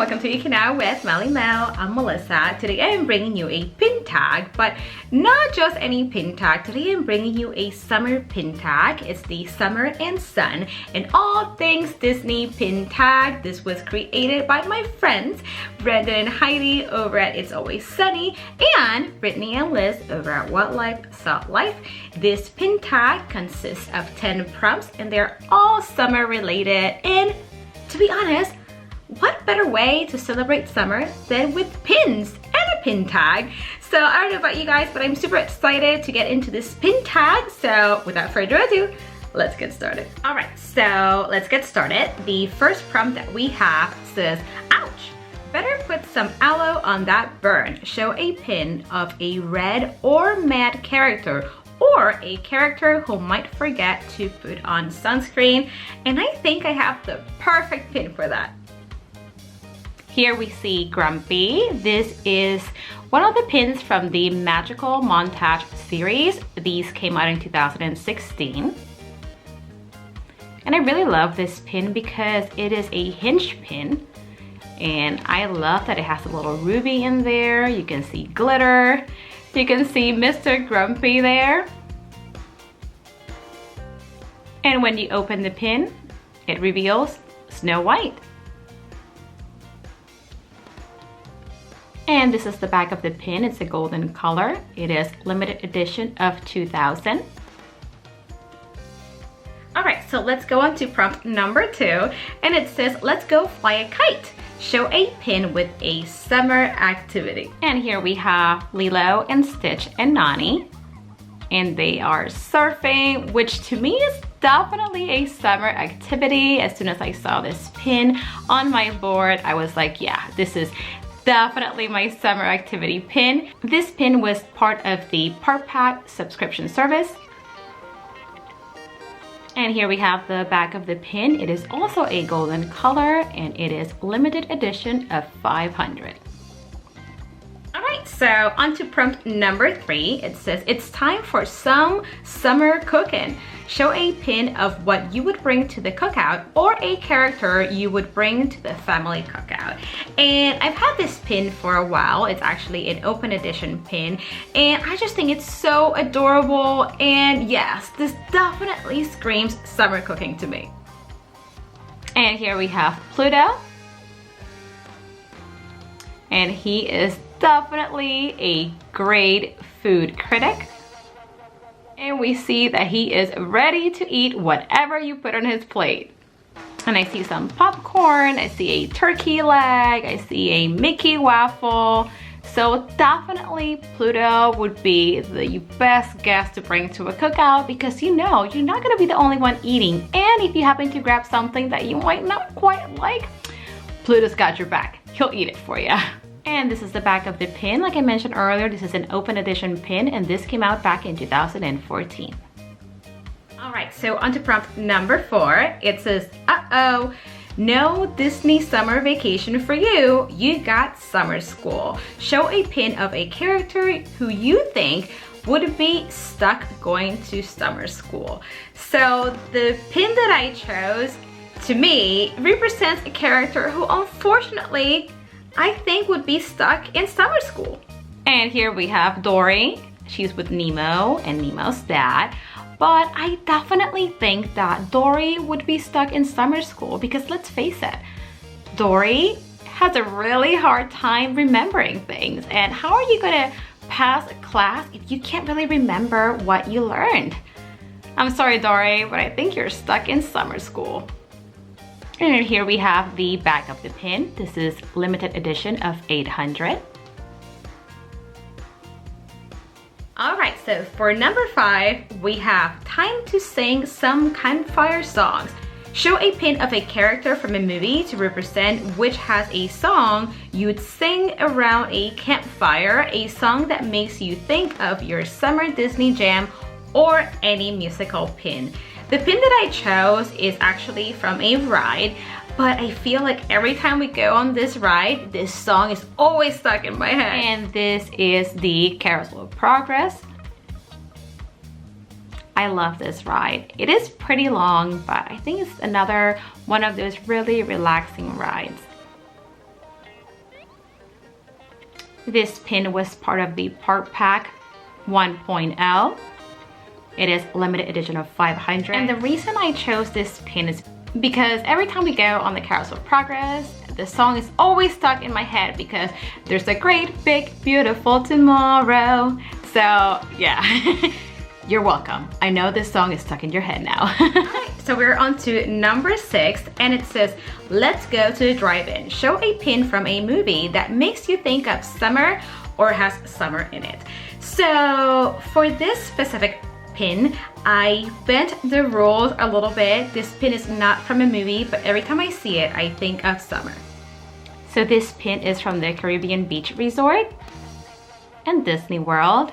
welcome to Geeking Now with MellyMel. I'm Melissa. Today I am bringing you a pin tag, but not just any pin tag. Today I'm bringing you a summer pin tag. It's the Summer and Sun and all things Disney pin tag. This was created by my friends Brandon and Heidi over at It's Always Sunny and Brittany and Liz over at WaltLifeSaltLife. This pin tag consists of 10 prompts and they're all summer related. And to be honest, what better way to celebrate summer than with pins and a pin tag? So I don't know about you guys, but I'm super excited to get into this pin tag. So without further ado, let's get started. All right, so let's get started. The first prompt that we have says, ouch, better put some aloe on that burn. Show a pin of a red or mad character or a character who might forget to put on sunscreen. And I think I have the perfect pin for that. Here we see Grumpy. This is one of the pins from the Magical Montage series. These came out in 2016. And I really love this pin because it is a hinge pin. And I love that it has a little ruby in there. You can see glitter. You can see Mr. Grumpy there. And when you open the pin, it reveals Snow White. And this is the back of the pin. It's a golden color. It is limited edition of 2000. All right, so let's go on to prompt number 2. And it says, let's go fly a kite. Show a pin with a summer activity. And here we have Lilo and Stitch and Nani. And they are surfing, which to me is definitely a summer activity. As soon as I saw this pin on my board, I was like, yeah, this is definitely my summer activity pin. This pin was part of the Park Pack subscription service. And here we have the back of the pin. It is also a golden color and it is limited edition of 500. All right, so on to prompt number 3. It says, it's time for some summer cooking. Show a pin of what you would bring to the cookout or a character you would bring to the family cookout. And I've had this pin for a while. It's actually an open edition pin. And I just think it's so adorable. And yes, this definitely screams summer cooking to me. And here we have Pluto. And he is definitely a great food critic. And we see that he is ready to eat whatever you put on his plate. And I see some popcorn, I see a turkey leg, I see a Mickey waffle. So definitely Pluto would be the best guest to bring to a cookout because you know you're not gonna be the only one eating. And if you happen to grab something that you might not quite like, Pluto's got your back. He'll eat it for you. And this is the back of the pin. Like I mentioned earlier, this is an open edition pin and this came out back in 2014. All right, so on to prompt number 4. It says, uh-oh, no Disney summer vacation for you. You got summer school. Show a pin of a character who you think would be stuck going to summer school. So the pin that I chose, to me, represents a character who unfortunately I think would be stuck in summer school. And here we have Dory. She's with Nemo and Nemo's dad. But I definitely think that Dory would be stuck in summer school because let's face it, Dory has a really hard time remembering things. And how are you gonna pass a class if you can't really remember what you learned? I'm sorry, Dory, but I think you're stuck in summer school. And here we have the back of the pin. This is limited edition of 800. All right, so for number 5, we have time to sing some campfire songs. Show a pin of a character from a movie to represent which has a song you'd sing around a campfire, a song that makes you think of your summer Disney jam or any musical pin. The pin that I chose is actually from a ride, but I feel like every time we go on this ride, this song is always stuck in my head. And this is the Carousel of Progress. I love this ride. It is pretty long, but I think it's another one of those really relaxing rides. This pin was part of the Part Pack 1.0. It is limited edition of 500. And the reason I chose this pin is because every time we go on the Carousel of Progress, the song is always stuck in my head because there's a great, big, beautiful tomorrow. So yeah, you're welcome. I know this song is stuck in your head now. So we're on to number 6, and it says, let's go to the drive-in. Show a pin from a movie that makes you think of summer or has summer in it. So for this specific pin, I bent the rules a little bit. This pin is not from a movie, but every time I see it, I think of summer. So this pin is from the Caribbean Beach Resort and Disney World.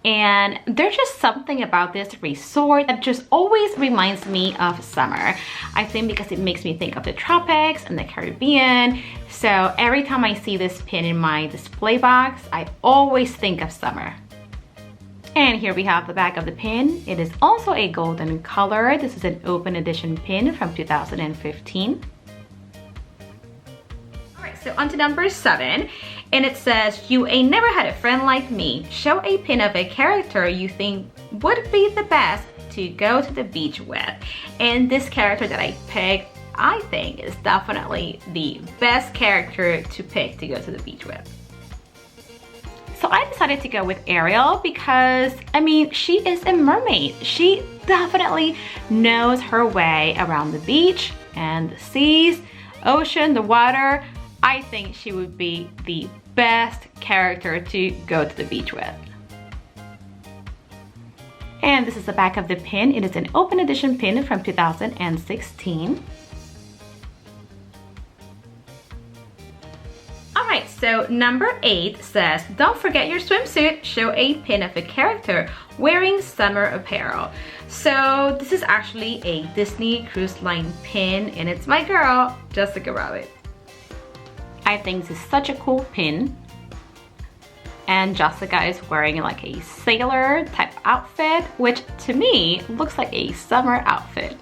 And there's just something about this resort that just always reminds me of summer. I think because it makes me think of the tropics and the Caribbean. So every time I see this pin in my display box, I always think of summer. And here we have the back of the pin. It is also a golden color. This is an open edition pin from 2015. All right, so on to number 7. And it says, you ain't never had a friend like me. Show a pin of a character you think would be the best to go to the beach with. And this character that I picked, I think is definitely the best character to pick to go to the beach with. So I decided to go with Ariel because, I mean, she is a mermaid. She definitely knows her way around the beach and the seas, ocean, the water. I think she would be the best character to go to the beach with. And this is the back of the pin. It is an open edition pin from 2016. Alright, so number 8 says, don't forget your swimsuit, show a pin of a character wearing summer apparel. So this is actually a Disney Cruise Line pin, and it's my girl, Jessica Rabbit. I think this is such a cool pin. And Jessica is wearing like a sailor type outfit, which to me looks like a summer outfit.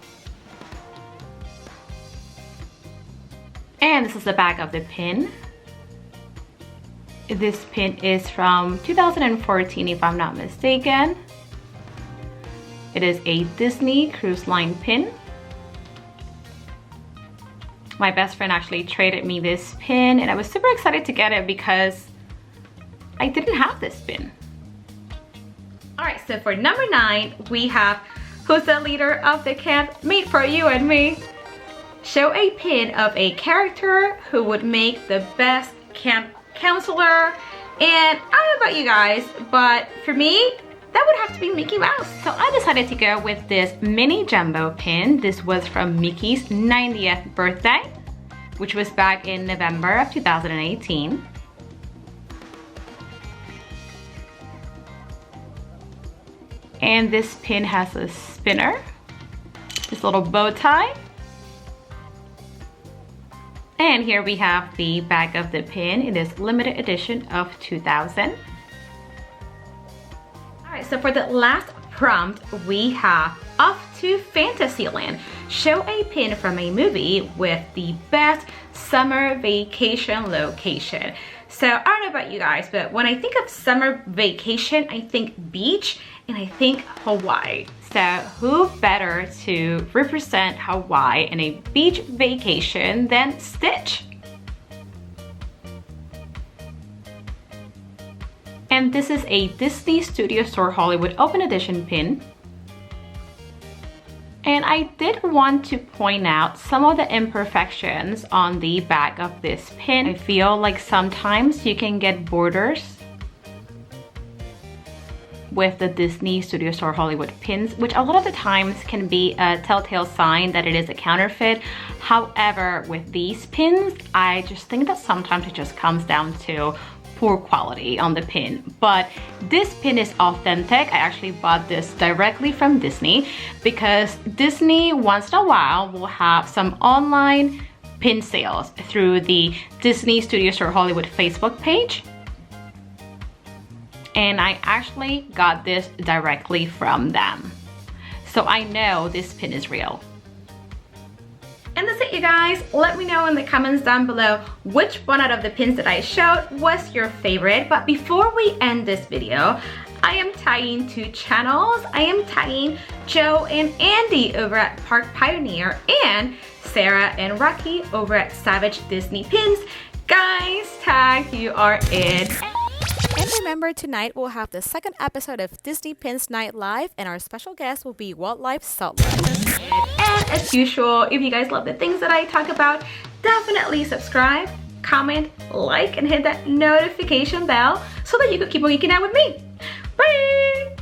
And this is the back of the pin. This pin is from 2014 if I'm not mistaken. It is a Disney Cruise Line pin. My best friend actually traded me this pin and I was super excited to get it because I didn't have this pin. Alright, so for number 9, we have who's the leader of the camp? Made for you and me. Show a pin of a character who would make the best camp counselor. And I don't know about you guys, but for me, that would have to be Mickey Mouse. So I decided to go with this mini jumbo pin. This was from Mickey's 90th birthday, which was back in November of 2018. And this pin has a spinner, this little bow tie. And here we have the back of the pin. It is limited edition of 2000. Alright, so for the last prompt, we have off to Fantasyland. Show a pin from a movie with the best summer vacation location. So I don't know about you guys, but when I think of summer vacation, I think beach and I think Hawaii. So who better to represent Hawaii in a beach vacation than Stitch? And this is a Disney Studio Store Hollywood Open Edition pin. And I did want to point out some of the imperfections on the back of this pin. I feel like sometimes you can get borders with the Disney Studio Store Hollywood pins, which a lot of the times can be a telltale sign that it is a counterfeit. However, with these pins, I just think that sometimes it just comes down to poor quality on the pin. But this pin is authentic. I actually bought this directly from Disney because Disney once in a while will have some online pin sales through the Disney Studio Store Hollywood Facebook page. And I actually got this directly from them. So I know this pin is real. And that's it, you guys. Let me know in the comments down below which one out of the pins that I showed was your favorite. But before we end this video, I am tagging 2 channels. I am tagging Joe and Andy over at Park Pioneer and Sarah and Rocky over at Savage Disney Pins. Guys, tag, you are in. And remember, tonight we'll have the 2nd episode of Disney Pins Night Live, and our special guest will be WaltLifeSaltLife. And as usual, if you guys love the things that I talk about, definitely subscribe, comment, like, and hit that notification bell so that you can keep on geeking out with me. Bye!